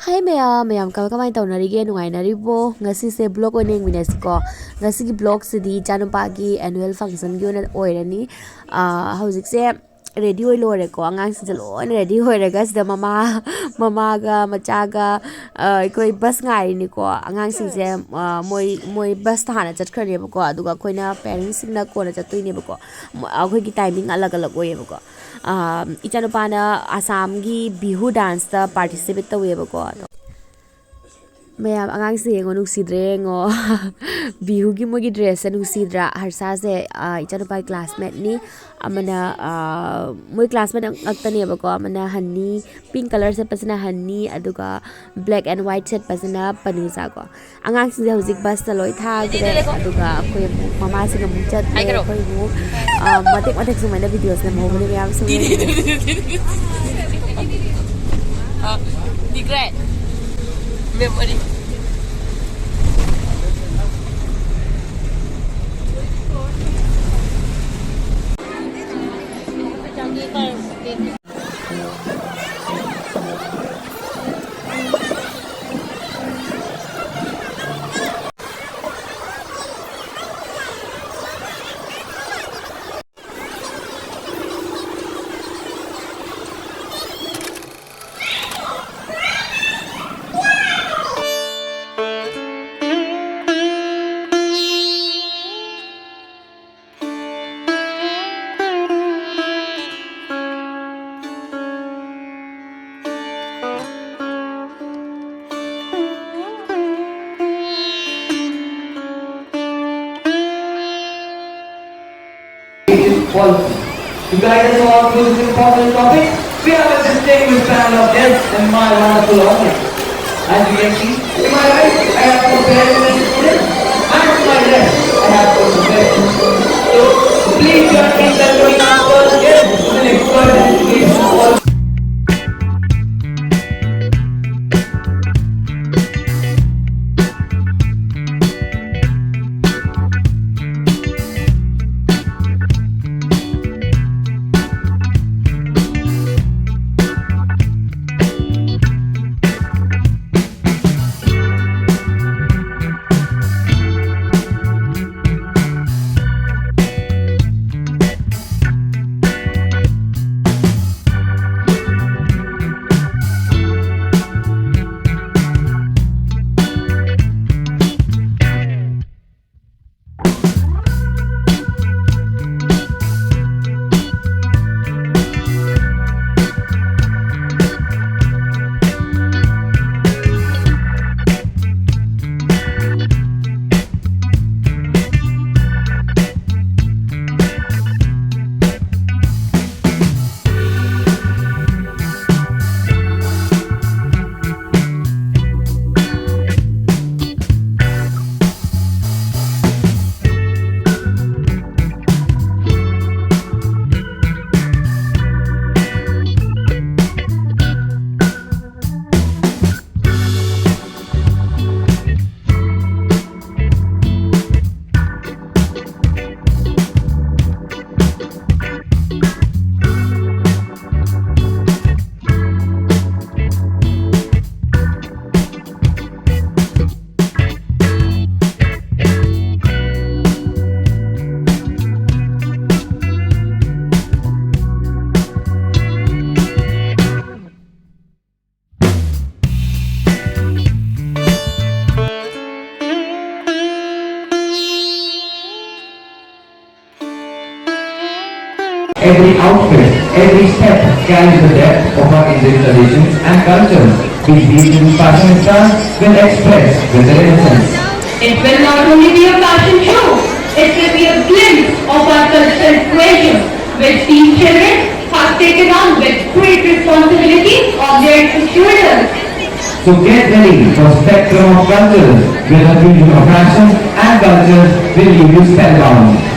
Hi Mayam kamay tawnarige nungainaribo ngasise blog oine yengminashiko ngasigi blog sidi chanupagi annual function gi oina oirani hojikse ready oi lore ko angang sin loina ready hoiraga sida mamaga machaga koi bus ngai ni ko angang sin se moi bus thana chatkhare ba ko aduga koina parents sing na ko na chatoi ne ba ko akhoi gi timing alag alag oi ba ko ichanupana Assam gi bihu dance ta participate tawe ba ko Mayam angang se ngo nusidre ngo bihu gi mogi dress se nusidra harsa se ichanupai classmate ni amana moi classmate aktani ba ko amana honey pink color se pasna honey aduga black and white set pasna panusa ko angang se hojik bus ta loi tha gre aduga koi mama se mu chat koi mu matik sumaina videos na mo bole mayam sumai regret memory. To guide us all through this important topic, we have a distinguished panel of guests and my wonderful audience. As you can see, to my right, I have some parents and students, and to my left, I have some professors. So, please join me in welcoming our first guest, who is an expert in education all. Every outfit, every step carries the depth of our Indian traditions and cultures, which these new fashionistas will express with their innocence. It will not only be a fashion show, it will be a glimpse of our cultural treasure, which these children have taken on with great responsibility on their shoulders. So get ready for spectrum of cultures, with a fusion of fashion and cultures will leave you spellbound.